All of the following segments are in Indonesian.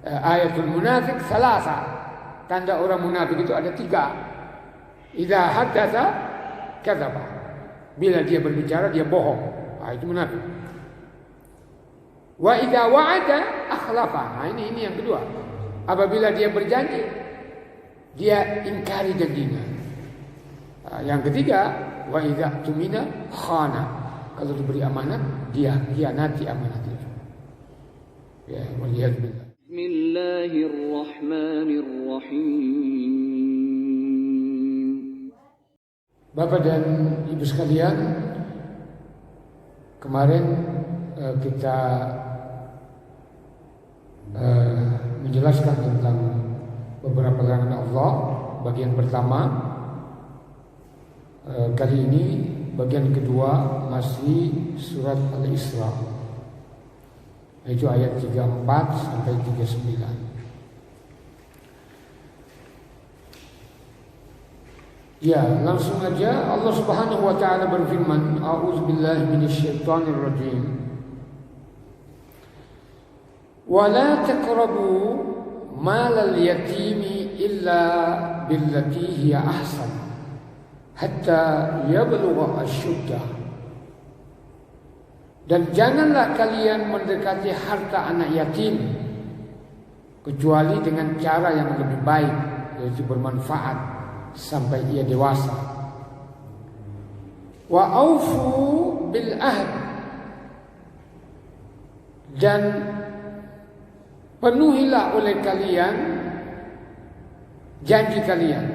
ayatul munafik salasa. Tanda orang munafik itu ada 3. Idza haddatsa kadzaba. Bila dia berbicara dia bohong. Itu munafik. Wa idza wa'ada akhlafa. Ini yang kedua. Apabila dia berjanji dia ingkari janjinya. Yang ketiga, wa idza tumina khana. Kalau diberi amanat dia khianati amanat itu. Ya, waliyadzubillah. Bismillahirrahmanirrahim. Bapak dan Ibu sekalian, kemarin kita menjelaskan tentang beberapa larangan Allah. Bagian pertama, kali ini bagian kedua masih surat Al-Isra, yaitu ayat 34 sampai 39. Ya, langsung aja Allah Subhanahu wa taala berfirman, A'udzubillahi minasyaitonirrajim. Wa la taqrabu malal yatimi illa billati hiya ahsan hatta yablugha asyuddah. Dan janganlah kalian mendekati harta anak yatim kecuali dengan cara yang lebih baik, yaitu bermanfaat sampai ia dewasa. Wa aufu bil ahd, dan penuhilah oleh kalian janji kalian.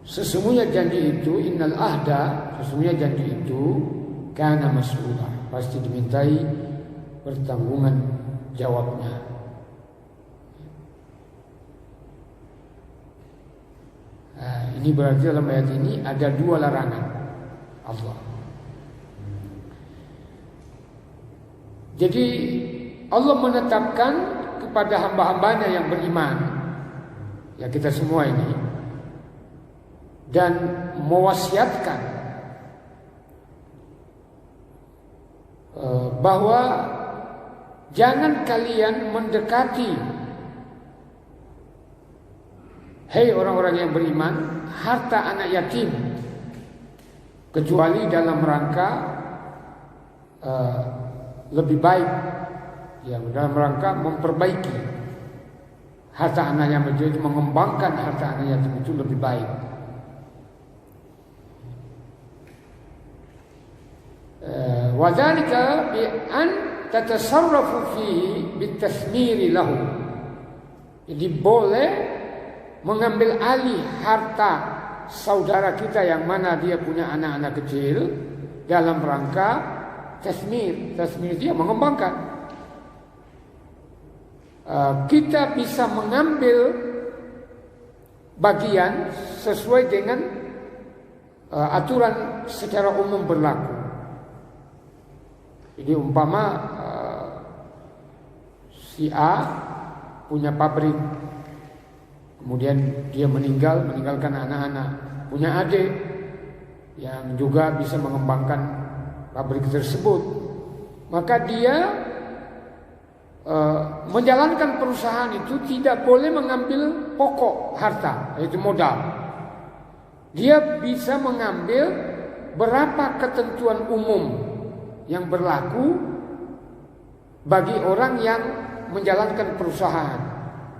Sesungguhnya janji itu, innal ahda, sesungguhnya janji itu kana mas'ulah, pasti dimintai pertanggungan jawabnya. Ini berarti dalam ayat ini ada 2 larangan Allah. Jadi Allah menetapkan kepada hamba-hambanya yang beriman, ya kita semua ini, dan mewasiatkan bahwa jangan kalian mendekati, hei orang-orang yang beriman, harta anak yatim kecuali dalam rangka lebih baik, ya, dalam rangka memperbaiki harta anak yatim itu, mengembangkan harta anak yatim itu lebih baik. Wa dzalika bi an tatasarrafu fihi bitasmiri lahu. Jadi boleh mengambil alih harta saudara kita yang mana dia punya anak-anak kecil dalam rangka tasmir. Tasmir dia mengembangkan. Kita bisa mengambil bagian sesuai dengan aturan secara umum berlaku. Jadi umpama si A punya pabrik, kemudian dia meninggalkan anak-anak, punya adik yang juga bisa mengembangkan pabrik tersebut, maka dia menjalankan perusahaan itu tidak boleh mengambil pokok harta, yaitu modal. Dia bisa mengambil berapa ketentuan umum yang berlaku bagi orang yang menjalankan perusahaan.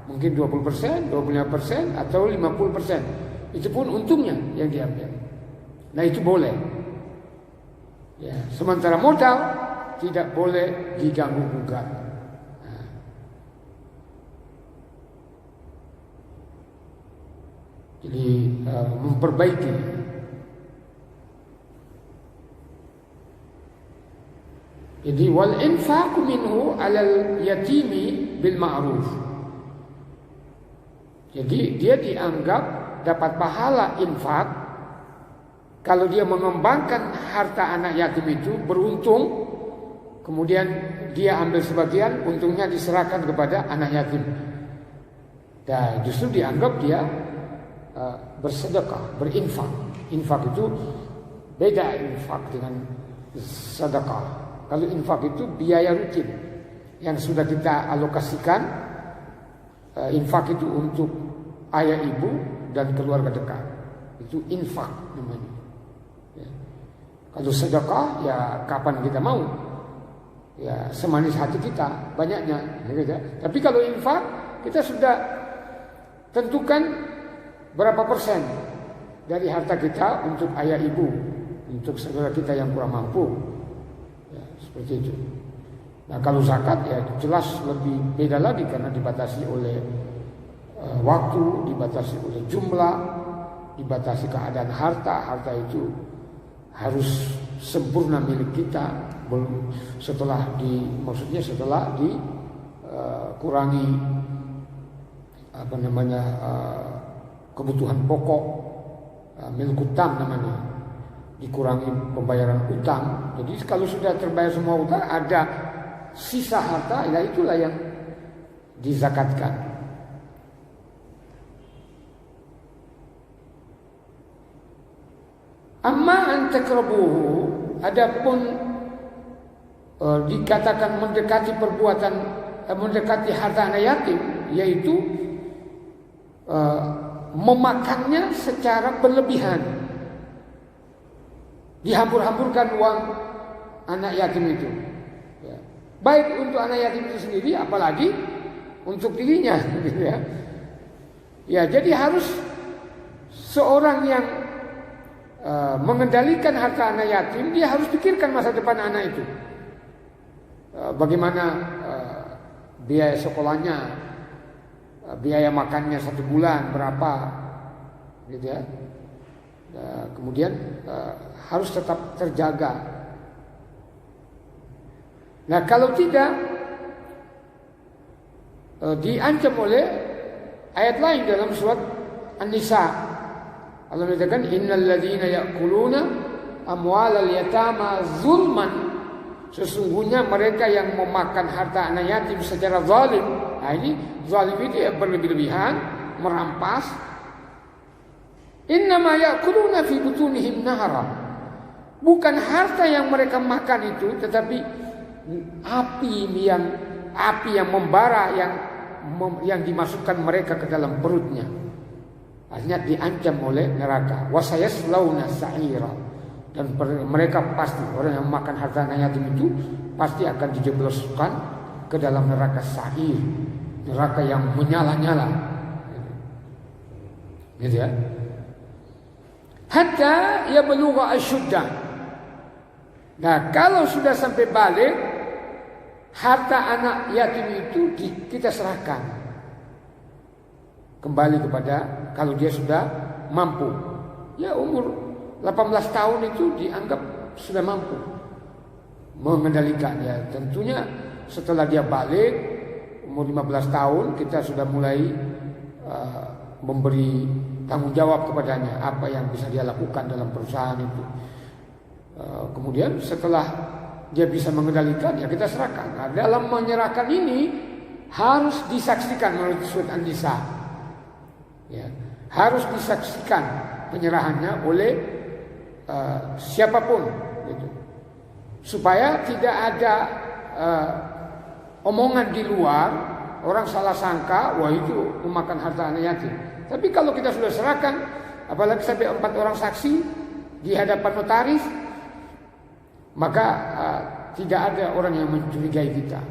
Mungkin 20%, 25% atau 50%. Itu pun untungnya yang diambil. Nah itu boleh. Ya, sementara modal tidak boleh diganggu gugat. Nah. Jadi memperbaiki. Jadi wal infaqu minhu 'alal yatimi bil ma'ruf. Jadi dia dianggap dapat pahala infak kalau dia mengembangkan harta anak yatim itu beruntung, kemudian dia ambil sebagian, untungnya diserahkan kepada anak yatim. Dan justru dianggap dia bersedekah, berinfak. Infak itu beda infak dengan sedekah. Kalau infak itu biaya rutin yang sudah kita alokasikan, infak itu untuk ayah ibu dan keluarga dekat. Itu infak namanya. Ya. Kalau sedekah ya kapan kita mau, ya semanis hati kita, banyaknya. Ya. Tapi kalau infak kita sudah tentukan berapa persen dari harta kita untuk ayah ibu, untuk saudara kita yang kurang mampu, ya, seperti itu. Nah kalau zakat ya jelas lebih beda lagi karena dibatasi oleh waktu, dibatasi oleh jumlah, dibatasi keadaan harta. Harta itu harus sempurna milik kita, belum setelah dikurangi kebutuhan pokok, milk utang namanya, dikurangi pembayaran utang. Jadi kalau sudah terbayar semua utang, ada sisa harta, ya itulah yang dizakatkan. Amma antakrabuhu, adapun dikatakan mendekati harta anak yatim, yaitu memakannya secara berlebihan, dihambur-hamburkan uang anak yatim itu. Ya. Baik untuk anak yatim itu sendiri, apalagi untuk dirinya. Ya, ya jadi harus seorang yang mengendalikan harta anak yatim, dia harus pikirkan masa depan anak itu. Bagaimana biaya sekolahnya, biaya makannya 1 bulan berapa, gitu ya. Kemudian harus tetap terjaga. Nah kalau tidak, diancam oleh ayat lain dalam surat An-Nisa. Allah mengatakan innal ladzina ya'kuluna amwalal yatama zulman, sesungguhnya mereka yang memakan harta anak yatim secara zalim. Nah ini zalim itu ya berlebih-lebihan, merampas. Innama ya'kuluna fi butunihim nahara, bukan harta yang mereka makan itu, tetapi api yang membara yang dimasukkan mereka ke dalam perutnya. Artinya diancam oleh neraka. Wasayaslawna sa'ira, dan mereka pasti, orang yang makan harta anak yatim itu pasti akan dijebloskan ke dalam neraka sa'ir, neraka yang menyala-nyala. Gitu ya. Hatta yablugha asyuddah. Nah, kalau sudah sampai balik, harta anak yatim itu kita serahkan kembali kepada, kalau dia sudah mampu. Ya umur 18 tahun itu dianggap sudah mampu mengendalikan. Ya tentunya setelah dia balik umur 15 tahun, kita sudah mulai memberi tanggung jawab kepadanya apa yang bisa dia lakukan dalam perusahaan itu. Kemudian setelah dia bisa mengendalikan, ya kita serahkan. Nah, dalam menyerahkan ini harus disaksikan menurut surat An-Nisa. Ya, harus disaksikan penyerahannya oleh siapapun, gitu. Supaya tidak ada omongan di luar, orang salah sangka, wah itu memakan harta anak yatim. Tapi kalau kita sudah serahkan, apalagi sampai 4 orang saksi di hadapan notaris, maka tidak ada orang yang mencurigai kita.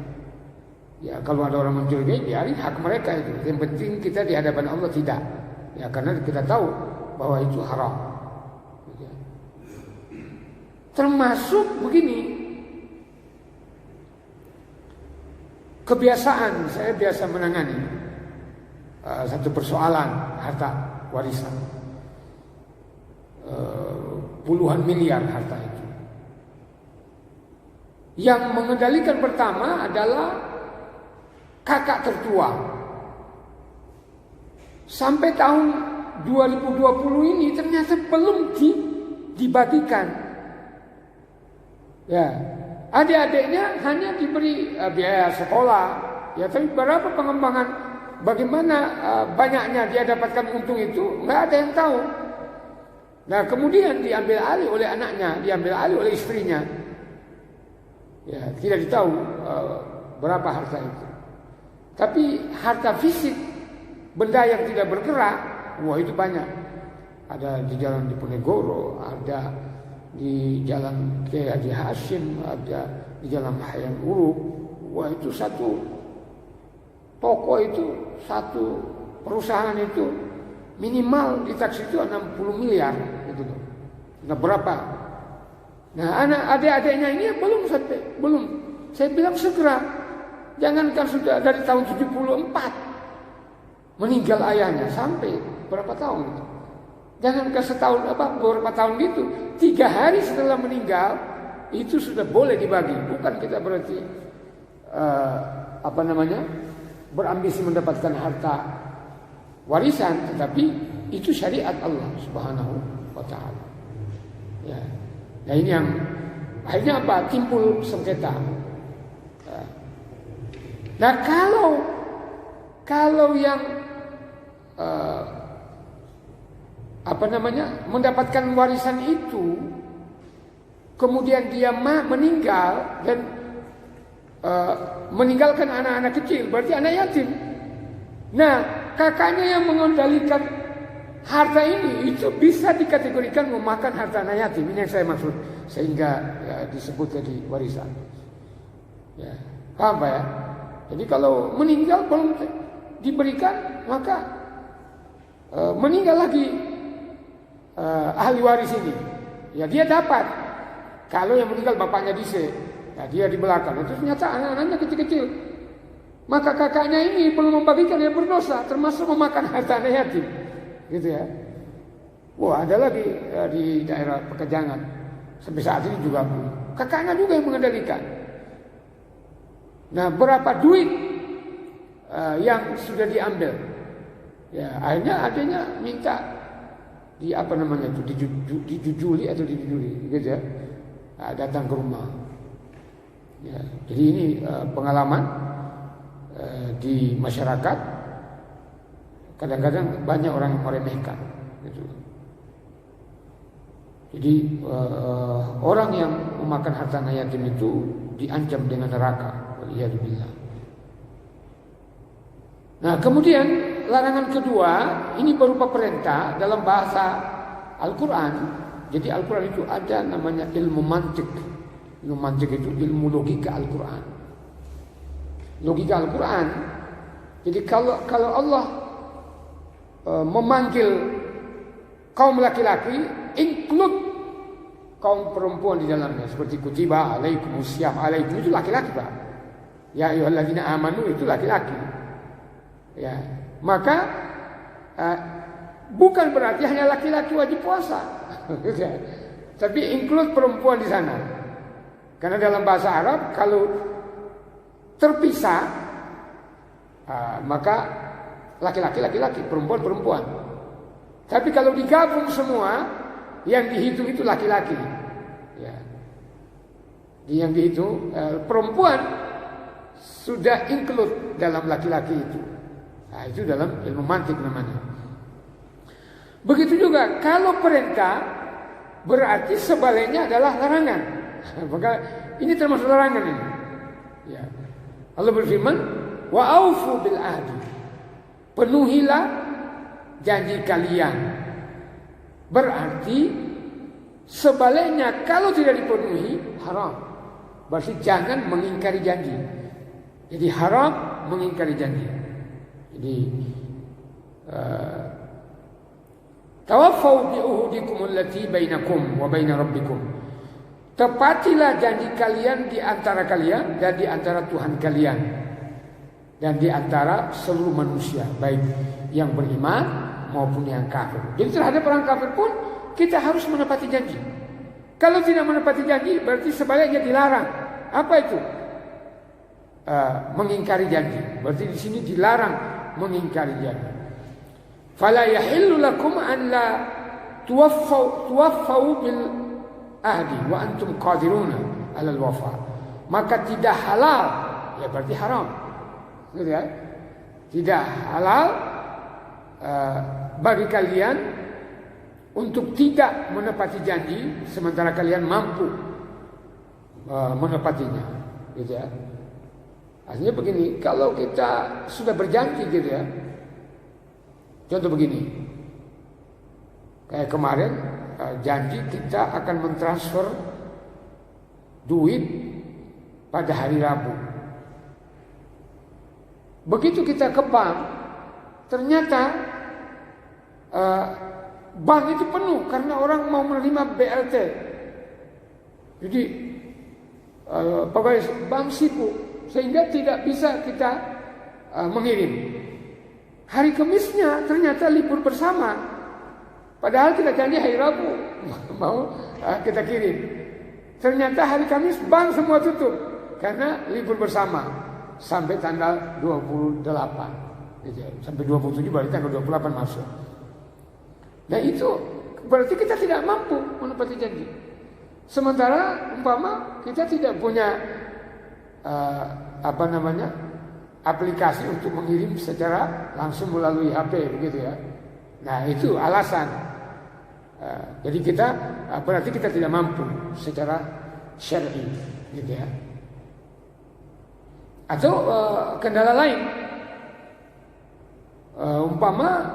Ya kalau ada orang mencurigai, biarin, hak mereka itu. Yang penting kita di hadapan Allah tidak. Ya karena kita tahu bahwa itu haram. Termasuk begini, kebiasaan saya biasa menangani satu persoalan harta warisan, puluhan miliar harta itu. Yang mengendalikan pertama adalah kakak tertua. Sampai tahun 2020 ini ternyata belum dibagikan. Ya, adik-adiknya hanya diberi biaya sekolah. Ya, tapi berapa pengembangan, bagaimana banyaknya dia dapatkan untung itu, nggak ada yang tahu. Nah, kemudian diambil alih oleh anaknya, diambil alih oleh istrinya. Ya, tidak ditahu berapa harta itu. Tapi harta fisik, benda yang tidak bergerak, wah itu banyak. Ada di jalan Diponegoro, ada di jalan Kiai Haji Hashim, ada di jalan Hayam Uruk. Wah itu satu toko itu, satu perusahaan itu minimal ditaksir itu 60 miliar gitu loh. Nah berapa? Nah adik-adiknya ini belum. Saya bilang segera. Jangankan sudah dari tahun 74 meninggal ayahnya sampai berapa tahun itu? Jangankan setahun beberapa tahun gitu. 3 hari setelah meninggal itu sudah boleh dibagi. Bukan kita berarti berambisi mendapatkan harta warisan, tetapi itu syariat Allah Subhanahu wa taala. Ya. Nah ini yang akhirnya apa? Timbul sengketa. Nah kalau yang mendapatkan warisan itu kemudian dia meninggal dan meninggalkan anak-anak kecil, berarti anak yatim. Nah kakaknya yang mengendalikan harta ini itu bisa dikategorikan memakan harta anak yatim. Ini yang saya maksud, sehingga ya, disebut tadi warisan. Ya, paham Pak ya? Jadi kalau meninggal belum diberikan, maka meninggal lagi ahli waris ini. Ya dia dapat. Kalau yang meninggal bapaknya dise, ya dia di belakang. Itu ternyata anak-anaknya kecil-kecil. Maka kakaknya ini belum membagikan, dia berdosa, termasuk memakan harta anak yatim. Gitu ya. Wah, ada lagi ya, di daerah Pekejangan. Sampai saat ini juga kakaknya juga yang mengendalikan. Nah, berapa duit yang sudah diambil? Ya, akhirnya adanya minta dijujuli atau dijujuli, gitu ya. Nah, datang ke rumah. Ya, jadi ini pengalaman di masyarakat. Kadang-kadang banyak orang yang meremehkan, gitu. Jadi orang yang memakan harta anak yatim itu diancam dengan neraka. Waliyadzubillah. Nah, kemudian larangan kedua ini berupa perintah dalam bahasa Al-Quran. Jadi Al-Quran itu ada namanya ilmu mantik. Ilmu mantik itu ilmu logika Al-Quran. Logika Al-Quran. Jadi kalau Allah memanggil kaum laki-laki, include kaum perempuan di dalamnya, seperti kutiba alaikumusiyam, alaikum itu laki-laki Pak. Ya ayyuhalladzina amanu itu laki-laki. Ya, maka bukan berarti hanya laki-laki wajib puasa. Tapi include perempuan di sana. Karena dalam bahasa Arab kalau terpisah maka laki-laki, perempuan. Tapi kalau digabung semua, yang dihitung itu laki-laki. Ya. Yang dihitung perempuan sudah include dalam laki-laki itu. Nah, itu dalam ilmu mantik namanya. Begitu juga kalau perintah berarti sebaliknya adalah larangan. Maka ini termasuk larangan ini. Ya. Allah berfirman, wa aufu bil ahdi. Penuhilah janji kalian. Berarti sebaliknya kalau tidak dipenuhi haram. Berarti jangan mengingkari janji. Jadi haram mengingkari janji. Jadi tawaffau bi uhudikum allati bainakum wa baina rabbikum. Tepatilah janji kalian di antara kalian dan di antara Tuhan kalian. Dan di antara seluruh manusia, baik yang beriman maupun yang kafir. Jadi terhadap orang kafir pun kita harus menepati janji. Kalau tidak menepati janji berarti sebaliknya dilarang. Apa itu? Mengingkari janji. Berarti di sini dilarang mengingkari janji. Fala yahillu lakum an la tuwaffau bil ahdi wa antum qadiruna 'ala al-wafa. Maka tidak halal, ya berarti haram. Gitu ya? Tidak halal bagi kalian untuk tidak menepati janji sementara kalian mampu menepatinya, gitu ya. Artinya begini, kalau kita sudah berjanji gitu ya. Contoh begini. Kayak kemarin janji kita akan mentransfer duit pada hari Rabu. Begitu kita ke bank, ternyata bank itu penuh karena orang mau menerima BLT. Jadi pegawai bank sibuk sehingga tidak bisa kita mengirim. Hari Kamisnya ternyata libur bersama. Padahal kita janji hari Rabu mau kita kirim. Ternyata hari Kamis bank semua tutup karena libur bersama sampai tanggal 28. Sampai 27 berarti tanggal 28 masuk. Nah itu berarti kita tidak mampu menepati janji. Sementara umpama kita tidak punya aplikasi untuk mengirim secara langsung melalui HP begitu ya. Nah itu alasan. Jadi kita berarti kita tidak mampu secara syar'i gitu ya. Atau kendala lain, umpama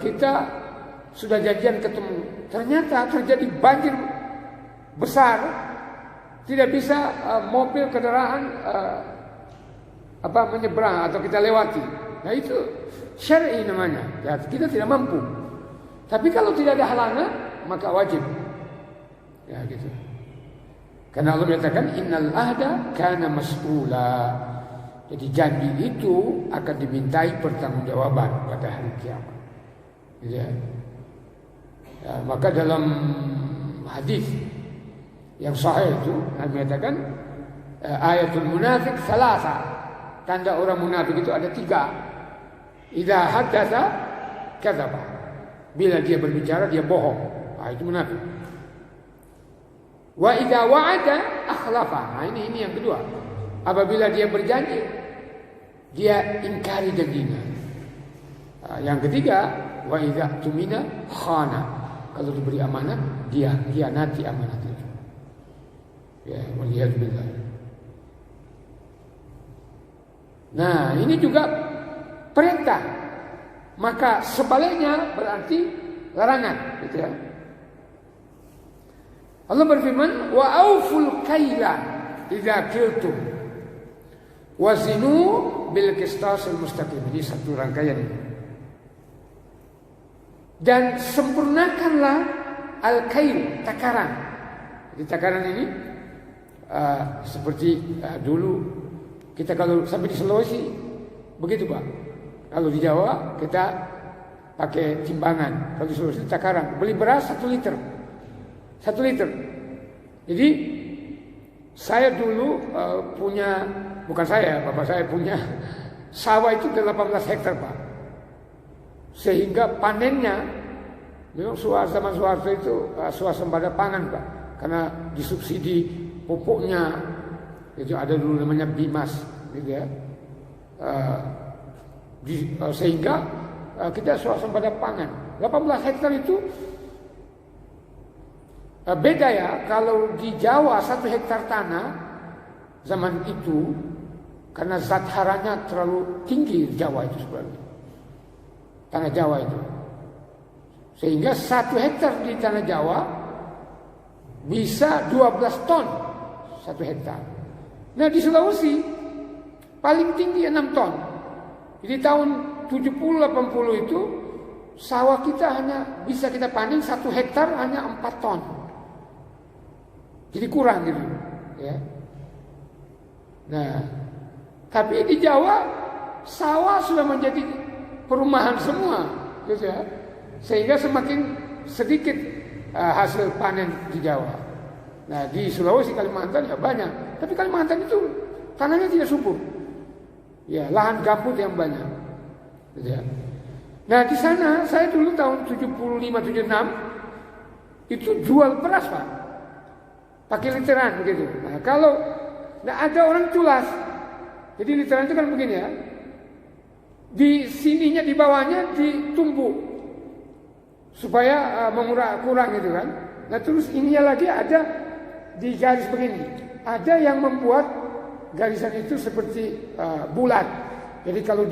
kita sudah janjian ketemu, ternyata terjadi banjir besar, tidak bisa mobil kendaraan menyeberang atau kita lewati. Nah itu syar'i namanya. Ya, kita tidak mampu. Tapi kalau tidak ada halangan, maka wajib. Ya gitu. Karena Allah menyatakan innal ahda kana mas'ula. Jadi janji itu akan dimintai pertanggungjawaban pada hari kiamat. Ya. Ya, maka dalam hadis yang sahih itu Nabi menyatakan ayatul munafiq salasa. Tanda orang munafik itu ada 3. Idza haddatsa kadzaba. Bila dia berbicara dia bohong. Nah, itu munafik. Wa idza wa'ada akhlafa. Nah, ini yang kedua. Apabila dia berjanji dia ingkari janjinya. Nah, yang ketiga, wa idza tumina khana. Kalau diberi amanat dia khianati amanat itu. Ya, waliyadzubillah. Nah, ini juga perintah. Maka sebaliknya berarti larangan, gitu ya. Allah berfirman, wa auful kaila idza kiltum wazinu bil qistasil mustaqim. Ini satu rangkaian ini. Dan sempurnakanlah al-kail, takaran. Jadi takaran ini seperti dulu kita kalau sampai di Sulawesi begitu Pak. Kalau di Jawa kita pakai timbangan. Kalau di Sulawesi takaran. Beli beras 1 liter. 1 liter. Jadi saya dulu punya, bukan saya, bapak saya punya sawah itu 18 hektar Pak. Sehingga panennya memang zaman Soeharto itu swasembada pangan Pak. Karena disubsidi pupuknya itu ada dulu namanya Bimas gitu ya. Sehingga kita swasembada pangan. 18 hektar itu beda ya. Kalau di Jawa 1 hektar tanah zaman itu karena zat haranya terlalu tinggi di Jawa itu sebenarnya. Tanah Jawa itu. Sehingga 1 hektar di tanah Jawa bisa 12 ton 1 hektar. Nah di Sulawesi paling tinggi 6 ton. Jadi tahun 70-80 itu sawah kita hanya bisa kita panen 1 hektar hanya 4 ton. Jadi kurang gitu ya. Nah, tapi di Jawa sawah sudah menjadi perumahan semua gitu ya. Sehingga semakin sedikit hasil panen di Jawa. Nah, di Sulawesi, Kalimantan ya banyak. Tapi Kalimantan itu tanahnya tidak subur. Ya, lahan gambut yang banyak. Gitu ya. Nah, di sana saya dulu tahun 75-76 itu jual beras, Pak. Pakai literan begitu. Nah, kalau ada orang culas. Jadi literan itu kan begini ya. Di sininya di bawahnya ditumbuk supaya kurang gitu kan. Nah, terus ininya lagi ada di garis begini. Ada yang membuat garisan itu seperti bulat. Jadi kalau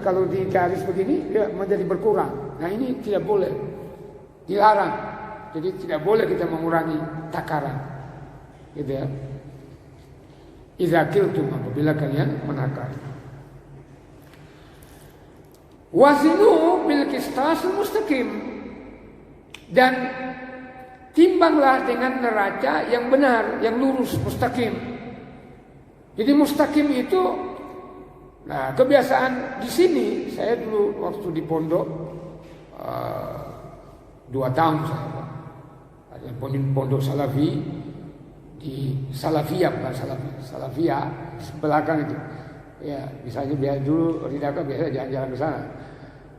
kalau digaris begini dia menjadi berkurang. Nah ini tidak boleh, dilarang. Jadi tidak boleh kita mengurangi takaran, gitu ya. Idza qiltum, apabila kalian menakar. Wazinu bil qistasil mustaqim, dan timbanglah dengan neraca yang benar, yang lurus, mustaqim. Jadi mustaqim itu, nah kebiasaan di sini, saya dulu waktu di pondok 2 tahun saya, ada pondok Salafi di Salafiyah, bukan Salafiyah belakang itu. Ya, misalnya biasa dulu Ridaka biasa jalan-jalan ke sana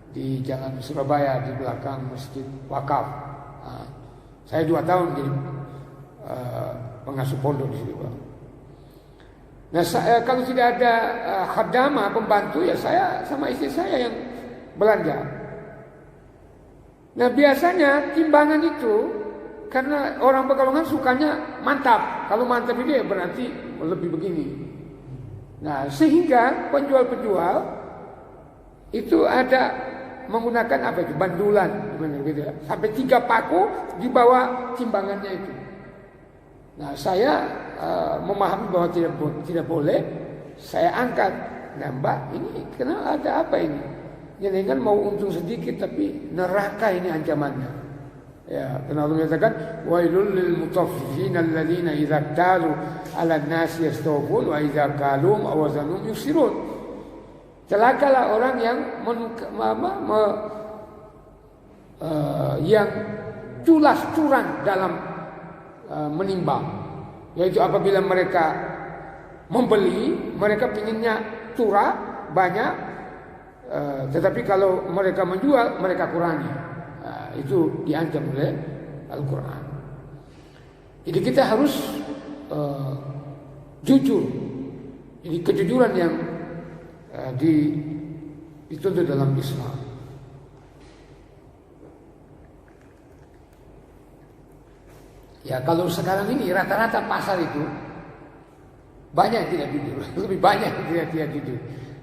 di Jalan Surabaya di belakang Masjid Wakaf. Nah, saya 2 tahun jadi pengasuh pondok di situ. Nah, kalau tidak ada khadamah pembantu ya saya sama istri saya yang belanja. Nah, biasanya timbangan itu karena orang Pekalongan sukanya mantap. Kalau mantap itu ya berarti lebih begini. Nah, sehingga penjual-penjual itu ada menggunakan apa itu, bandulan gitu ya. Sampai 3 paku di bawah timbangannya itu. Nah, saya memahami bahwa tidak boleh. Saya angkat. Nah, Mbak, ini kenapa, ada apa ini? Jadi kan mau untung sedikit tapi neraka ini ancamannya. Ya, karena Allah menyatakan wailul lil mutaffifin alladzina idza talu 'alan nasi yastawfun wa idza kalum aw wazanum yusirun. Celakalah orang yang yang culas curang dalam menimbang, yaitu apabila mereka membeli, mereka pinginnya curah banyak, tetapi kalau mereka menjual, mereka kurangi. Itu diancam oleh Al-Quran. Jadi kita harus jujur. Jadi kejujuran yang dituntut dalam Islam. Ya, kalau sekarang ini rata-rata pasar itu banyak yang tidak jujur, lebih banyak yang tidak jujur.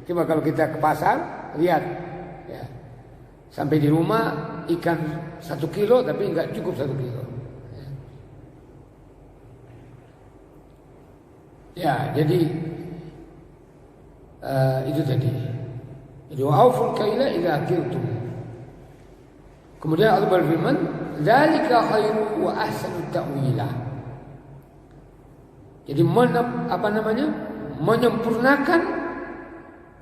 Cuma kalau kita ke pasar, lihat, ya, sampai di rumah ikan 1 kilo tapi nggak cukup 1 kilo. Ya, jadi itu tadi. Jadi wa'aful kaila idza qiltum. Kemudian Allah berfirman, "Dzalika khairu wa ahsanu ta'wila." Jadi menyempurnakan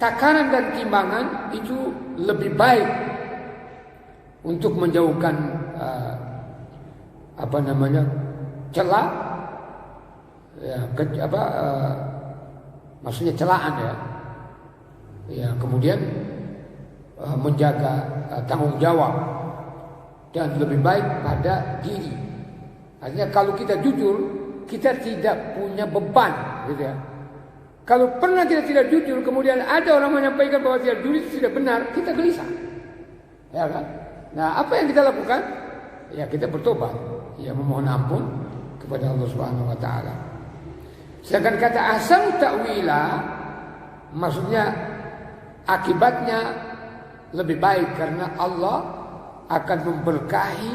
takaran dan timbangan itu lebih baik untuk menjauhkan celah, ya, maksudnya celaan ya. Ya, kemudian menjaga tanggung jawab dan lebih baik pada diri. Artinya kalau kita jujur, kita tidak punya beban, gitu ya. Kalau pernah kita tidak jujur, kemudian ada orang menyampaikan bahwa tidak jujur itu tidak benar, kita gelisah, ya kan? Nah, apa yang kita lakukan? Ya, kita bertobat, ya, memohon ampun kepada Allah Subhanahu wa taala. Sedangkan kata asal ta'wila maksudnya akibatnya lebih baik karena Allah akan memberkahi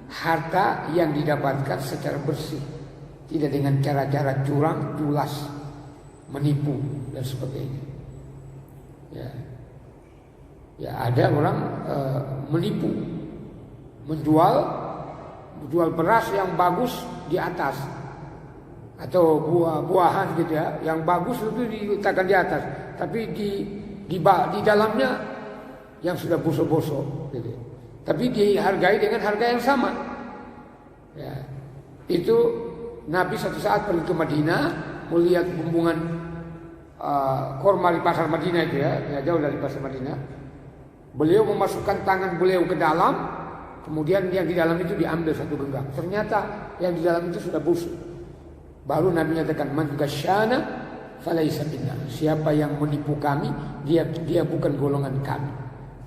harta yang didapatkan secara bersih, tidak dengan cara-cara curang, culas, menipu dan sebagainya. Ya, ada orang menipu, menjual beras yang bagus di atas, atau buah-buahan gitu ya, yang bagus itu diletakkan di atas, tapi di dalamnya yang sudah busuk-busuk gitu. Tapi dihargai dengan harga yang sama. Ya, itu Nabi satu saat pergi ke Madinah, melihat bumbungan korma di pasar Madinah itu ya, jauh dari pasar Madinah. Beliau memasukkan tangan beliau ke dalam, kemudian yang di dalam itu diambil satu genggam. Ternyata yang di dalam itu sudah busuk. Baru Nabi nyatakan, man ghasyana falaysa minna. Siapa yang menipu kami, dia bukan golongan kami,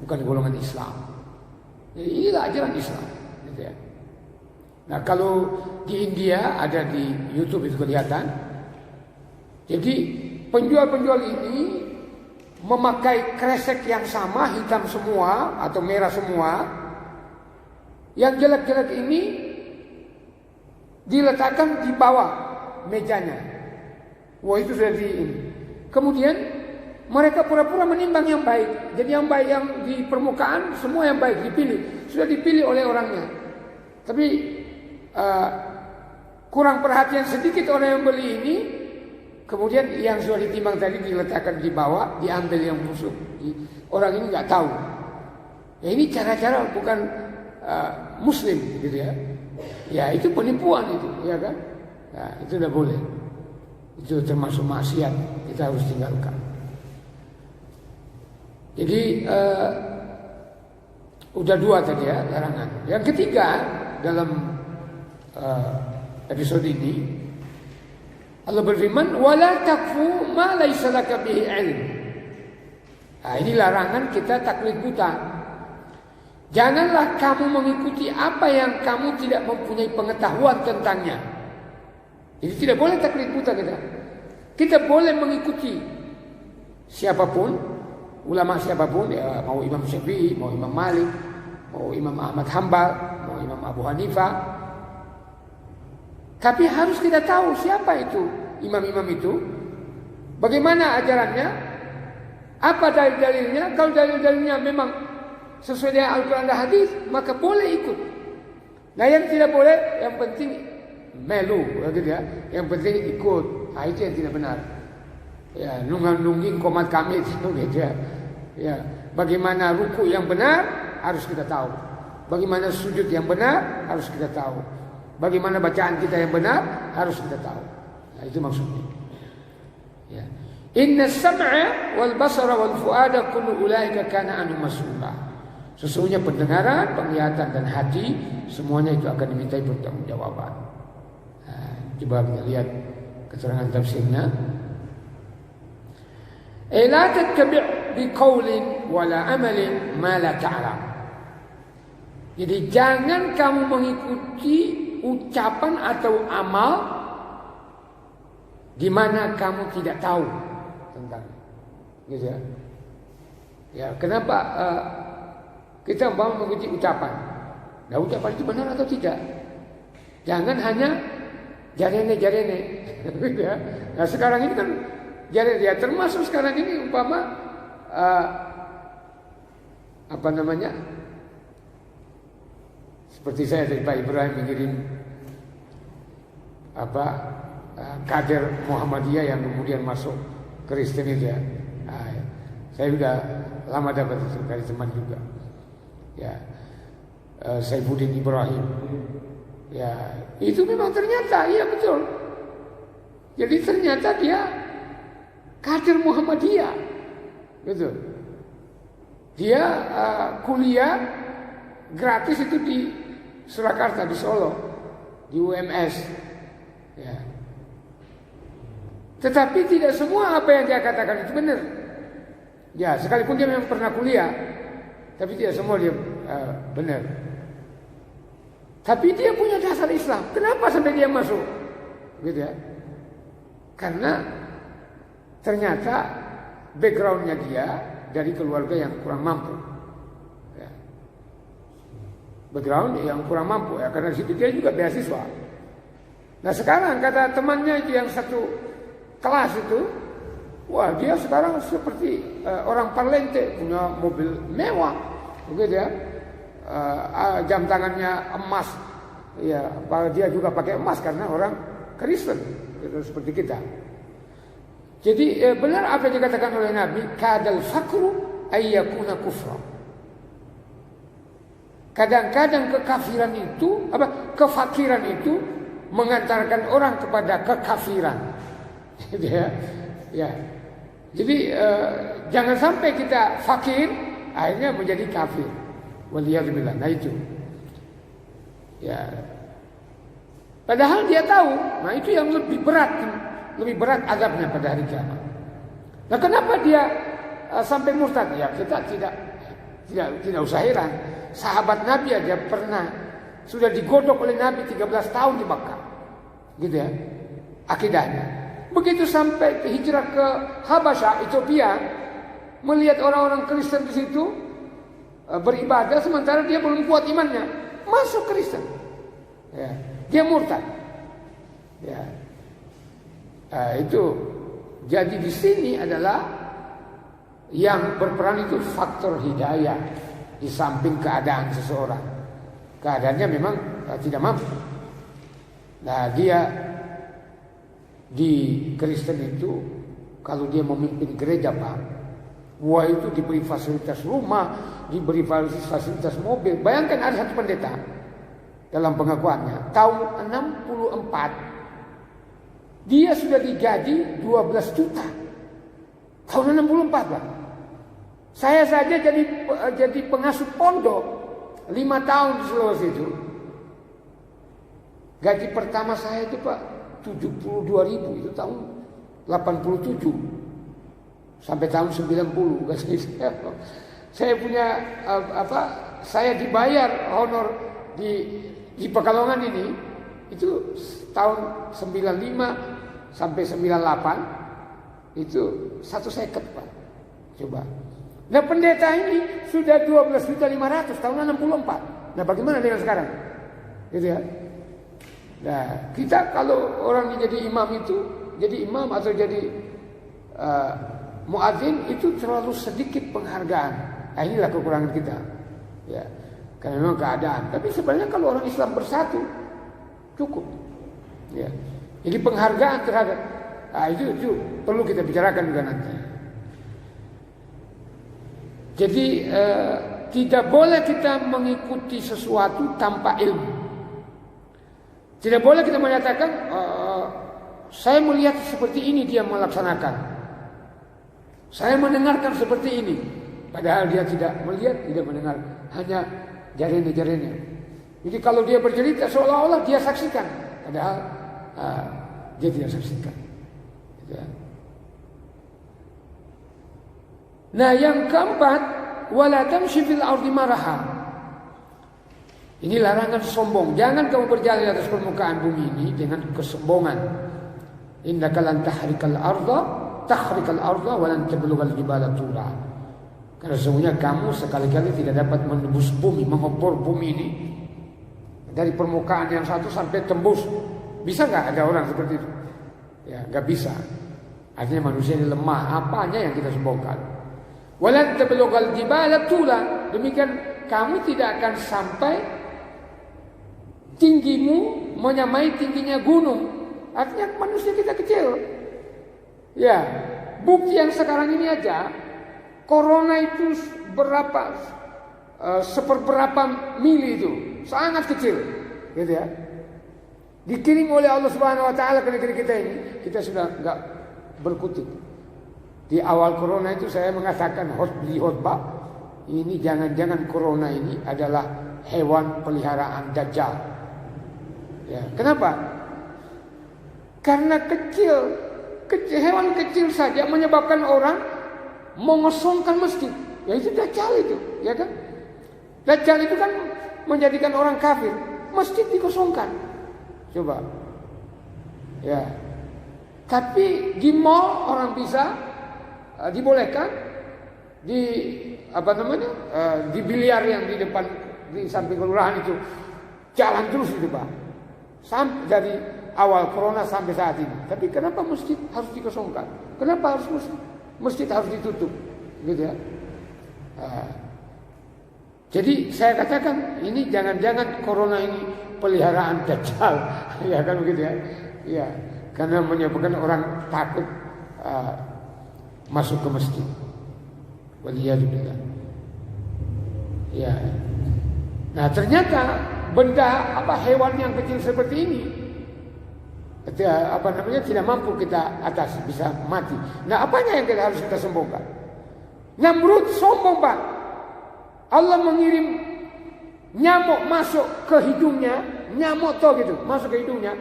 bukan golongan Islam. Jadi inilah ajaran Islam, gitu ya. Nah, kalau di India ada di YouTube itu kelihatan, Jadi penjual-penjual ini memakai kresek yang sama, hitam semua atau merah semua. Yang jelek-jelek ini diletakkan di bawah mejanya. Wah, itu sudah Kemudian mereka pura-pura menimbang yang baik. Jadi yang baik yang di permukaan semua yang baik dipilih. Sudah dipilih oleh orangnya. Tapi kurang perhatian sedikit orang yang beli ini. Kemudian yang sudah ditimbang tadi diletakkan di bawah, diambil yang busuk. Orang ini nggak tahu. Ya, ini cara-cara bukan Muslim, gitu ya. Ya itu penipuan itu, ya kan? Nah, itu tidak boleh. Itu termasuk maksiat, kita harus tinggalkan. Jadi udah 2 tadi ya larangan. Yang ketiga dalam episode ini Allah berfirman, "Wala taqfu ma laysa laka bihi ilm." Nah, ini larangan kita taklid buta. Janganlah kamu mengikuti apa yang kamu tidak mempunyai pengetahuan tentangnya. Jadi tidak boleh taklid buta kita. Kita boleh mengikuti siapapun, ulama siapapun, ya, mau Imam Syafi'i, mau Imam Malik, mau Imam Ahmad Hambal, mau Imam Abu Hanifah. Tapi harus kita tahu siapa itu imam-imam itu, bagaimana ajarannya, apa dalil-dalilnya. Kalau dalil-dalilnya memang sesuai dengan Al-Quran dan Hadis, maka boleh ikut. Nah, yang tidak boleh, yang penting melu, gitu ya. Yang penting ikut. Nah, itu yang tidak benar. Ya, nungging komat kami itu, gitu ya. Ya, bagaimana ruku yang benar harus kita tahu. Bagaimana sujud yang benar harus kita tahu. Bagaimana bacaan kita yang benar harus kita tahu. Nah, itu maksudnya. Ya. Inna sam'a wal basara wal fuada kullu ulaika kana anhu mas'ula. Sesungguhnya pendengaran, penglihatan dan hati semuanya itu akan dimintai pertanggungjawaban. Nah, coba kita lihat keterangan tafsirnya. La tattabi' biqaulin wala amalin ma la ta'lam. Jadi jangan kamu mengikuti ucapan atau amal di mana kamu tidak tahu tentang, gitu ya. Ya, kenapa kita mau mengikuti ucapan? Nah, ucapan itu benar atau tidak? Jangan hanya jarene-jarene, gitu ya. Nah, sekarang ini kan jarene, ya termasuk sekarang ini umpama apa namanya? Seperti saya dari Pak Ibrahim mengirim kader Muhammadiyah yang kemudian masuk Kristen itu ya. Nah, saya sudah lama dapat itu dari teman juga. Ya, Saifuddin Ibrahim. Ya, itu memang ternyata, iya betul. Jadi ternyata dia kader Muhammadiyah, betul. Dia kuliah gratis itu di Surakarta, di Solo, di UMS. Ya. Tetapi tidak semua apa yang dia katakan itu benar. Ya, sekalipun dia memang pernah kuliah, tapi tidak semua dia benar. Tapi dia punya dasar Islam. Kenapa sampai dia masuk? Gitu ya. Karena ternyata backgroundnya dia dari keluarga yang kurang mampu. Background yang kurang mampu ya, karena di situ dia juga beasiswa. Nah, sekarang kata temannya itu yang satu kelas itu, wah dia sekarang seperti orang parlente, punya mobil mewah, begitu ya, jam tangannya emas, ya dia juga pakai emas karena orang Kristen, gitu, seperti kita. Jadi benar apa yang dikatakan oleh Nabi, kadal fakru ayyakuna kufra. Kadang-kadang kefakiran itu mengantarkan orang kepada kekafiran. Gitu ya. Ya. Jadi jangan sampai kita fakir akhirnya menjadi kafir. Waliyadzubillah. Nah itu. Ya. Padahal dia tahu, nah itu yang lebih berat azabnya pada hari kiamat. Nah, kenapa dia sampai murtad? Ya, kita tidak usah heran. Sahabat Nabi aja pernah sudah digodok oleh Nabi 13 tahun di Makkah. Gitu ya. Akidahnya. Begitu sampai hijrah ke Habasyah, Ethiopia, melihat orang-orang Kristen di situ beribadah sementara dia belum kuat imannya, masuk Kristen. Ya, dia murtad. Ya. Itu jadi di sini adalah yang berperan itu faktor hidayah di samping keadaan seseorang. Keadaannya memang tidak mampu. Nah, dia di Kristen itu kalau dia memimpin gereja, Pak, wah itu diberi fasilitas rumah, diberi fasilitas mobil. Bayangkan ada satu pendeta dalam pengakuannya tahun 64 dia sudah digaji 12 juta. Tahun 64, Pak. Saya saja jadi pengasuh pondok 5 tahun di Sulawesi itu. Gaji pertama saya itu, Pak, 72.000 itu tahun 87 sampai tahun 90 gaji saya. Saya punya saya dibayar honor di Pekalongan ini itu tahun 95 sampai 98 itu 1,50, Pak. Coba. Nah, pendeta ini sudah 12.500.000 tahun 64. Nah, bagaimana dengan sekarang? Gitu ya. Nah, kita kalau orang jadi imam itu, jadi imam atau jadi muadzin itu terlalu sedikit penghargaan. Nah, inilah kekurangan kita. Ya. Karena memang keadaan. Tapi sebenarnya kalau orang Islam bersatu cukup. Ya. Jadi penghargaan terhadap itu perlu kita bicarakan juga nanti. Jadi tidak boleh kita mengikuti sesuatu tanpa ilmu. Tidak boleh kita menyatakan saya melihat seperti ini dia melaksanakan. Saya mendengarkan seperti ini. Padahal dia tidak melihat, tidak mendengar, hanya jarinya. Jadi kalau dia bercerita seolah-olah dia saksikan, padahal dia tidak saksikan. Ya. Nah, yang keempat, wala tamshi fil ardi maraha. Ini larangan sombong. Jangan kamu berjalan di atas permukaan bumi ini dengan kesombongan. Innaka lan tahrikal arda wa lan tablughal jibala tula. Karena sesungguhnya kamu sekali-kali tidak dapat menembus bumi, mengopor bumi ini dari permukaan yang satu sampai tembus. Bisa nggak ada orang seperti itu? Ya, nggak bisa. Artinya manusia ini lemah. Apanya yang kita sombongkan? Walan tablughal jibala tula. Demikian kamu tidak akan sampai tinggimu menyamai tingginya gunung. Artinya manusia kita kecil. Ya, bukti yang sekarang ini aja, corona itu berapa seperberapa mili itu, sangat kecil, gitu ya. Dikirim oleh Allah Subhanahu Wa Taala ke negeri kita ini, kita sudah nggak berkutik. Di awal corona itu saya mengatakan di khotbah, ini jangan-jangan corona ini adalah hewan peliharaan Dajjal. Ya, kenapa? Karena kecil, hewan kecil saja menyebabkan orang mengosongkan masjid. Ya itu Dajjal itu, ya kan? Dajjal itu kan menjadikan orang kafir, masjid dikosongkan. Coba. Ya. Tapi di mall orang bisa dibolehkan di di biliar yang di depan di samping kelurahan itu jalan terus itu, Pak. Sampai dari awal corona sampai saat ini. Tapi kenapa masjid harus dikosongkan? Kenapa harus masjid harus ditutup? Gitu ya. Jadi saya katakan ini jangan-jangan corona ini peliharaan Dajjal. Ya kan begitu ya. Ya, karena menyebabkan orang takut masuk ke masjid. Waliyadzubillah. Ya. Nah, ternyata benda hewan yang kecil seperti ini tidak mampu kita atasi, bisa mati. Nah, apanya yang harus kita sombongkan? Namrud sombong, Pak. Allah mengirim nyamuk masuk ke hidungnya, nyamuk gitu, masuk ke hidungnya.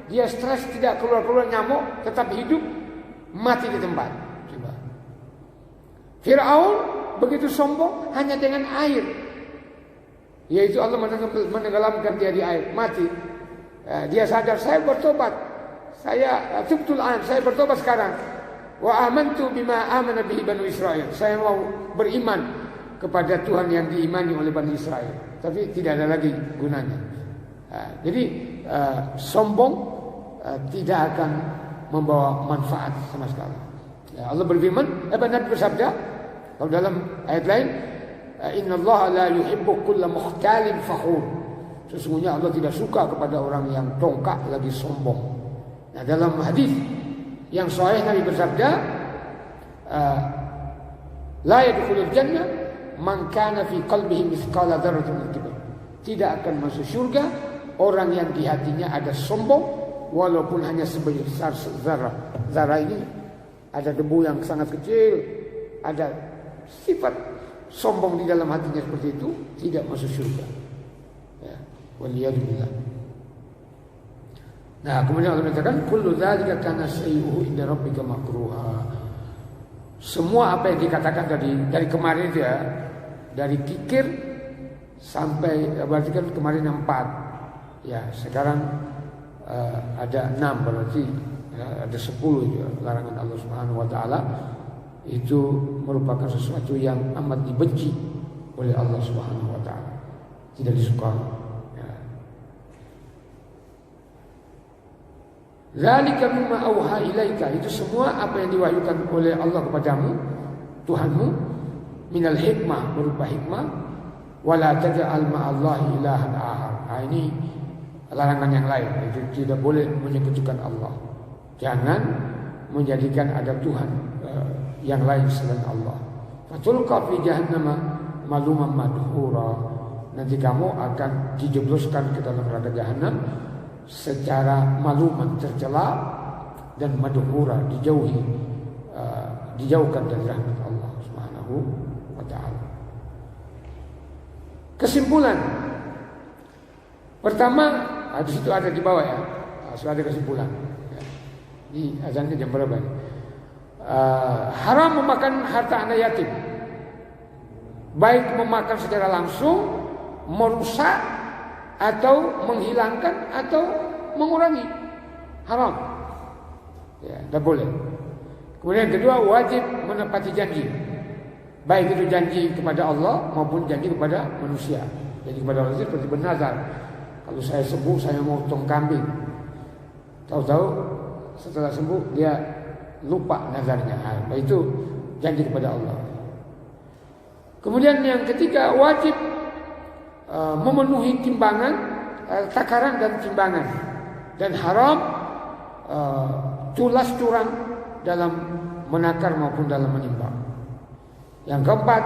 Dia stres, tidak keluar nyamuk, tetap hidup, mati di tempat. Coba. Fir'aun begitu sombong hanya dengan air. Yaitu Allah menenggelamkan dia di air, mati. Dia sadar, saya bertobat. saya tubtul an, saya bertobat sekarang. Wa amantu bima amana bihi Bani Israil. Saya mau beriman kepada Tuhan yang diimani oleh Bani Israil. Tapi tidak ada lagi gunanya. Jadi sombong tidak akan membawa manfaat sama sekali. Ya, Allah berfirman, Nabi bersabda, kalau dalam ayat lain, innallaha la yuhibbu kulla mukhtalin fakhur. Sesungguhnya Allah tidak suka kepada orang yang dongkak lagi sombong. Nah, dalam hadis yang sahih Nabi bersabda, la yadkhulul jannah man kana fi qalbihi mithqala dzarratin min kibr. Tidak akan masuk surga orang yang di hatinya ada sombong walaupun hanya sebesar zarah. Zarah ini ada debu yang sangat kecil, ada sifat sombong di dalam hatinya seperti itu, tidak masuk surga. Ya, waliyadzubillah. Nah, kemudian Allah mengatakan kullu dzalika kana sayyuhu inda rabbika makruha. Semua apa yang dikatakan dari kemarin itu ya, dari kikir sampai berarti kan kemarin 4. Ya, sekarang ada 6 berarti ya, ada 10 itu larangan Allah Subhanahu wa taala. Itu merupakan sesuatu yang amat dibenci oleh Allah Subhanahu wa taala. Tidak disukai. Ya. Zalika mimma auha ilaika, itu semua apa yang diwahyukan oleh Allah kepadamu, Tuhanmu, minal hikmah, berupa hikmah, wala taj'al ma'allahi ilahan ahad. Ini larangan yang lain, itu tidak boleh menyekutukan Allah. Jangan menjadikan ada Tuhan yang lain selain Allah. Fatulqa fi jahannam maluman madhura. Nanti kamu akan dijebloskan ke dalam neraka jahanam secara maluman, tercela, dan madhura, dijauhkan dari rahmat Allah Subhanahu wa taala. Kesimpulan pertama, di situ ada di bawah ya. Sudah ada kesimpulan. Ini azannya jam berapa ini? Haram memakan harta anak yatim, baik memakan secara langsung, merusak, atau menghilangkan, atau mengurangi. Haram. Ya, tidak boleh. Kemudian yang kedua, wajib menepati janji, baik itu janji kepada Allah maupun janji kepada manusia. Janji kepada Allah itu seperti bernazar. Kalau saya sembuh, saya mau potong kambing. Tahu-tahu setelah sembuh dia lupa nazarnya. Nah, itu janji kepada Allah. Kemudian yang ketiga, wajib memenuhi timbangan, takaran dan timbangan, dan haram culas curang dalam menakar maupun dalam menimbang. Yang keempat,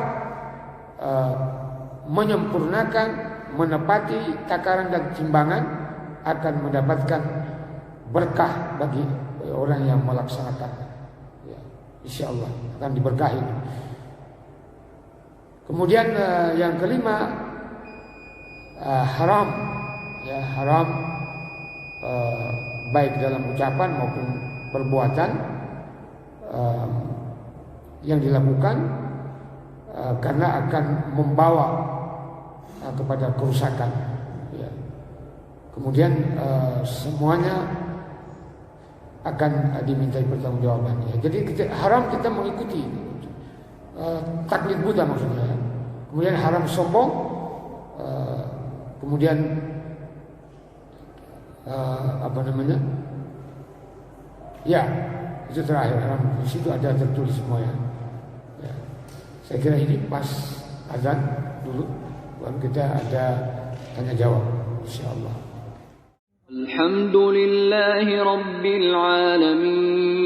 menyempurnakan, menepati takaran dan timbangan akan mendapatkan berkah bagi orang yang melaksanakan. Ya, insyaallah akan diberkahi. Kemudian yang kelima, haram, ya haram baik dalam ucapan maupun perbuatan yang dilakukan karena akan membawa kepada kerusakan. Ya. Kemudian semuanya akan dimintai pertanggungjawaban. Ya. Jadi haram kita mengikuti taklid buta maksudnya. Kemudian haram sombong. Kemudian apa namanya? Ya, itu terakhir haram. Di situ ada tertulis semua ya. Ya. Saya kira ini pas azan dulu, baru kita ada tanya jawab, insyaallah. Alhamdulillahi rabbil alamin.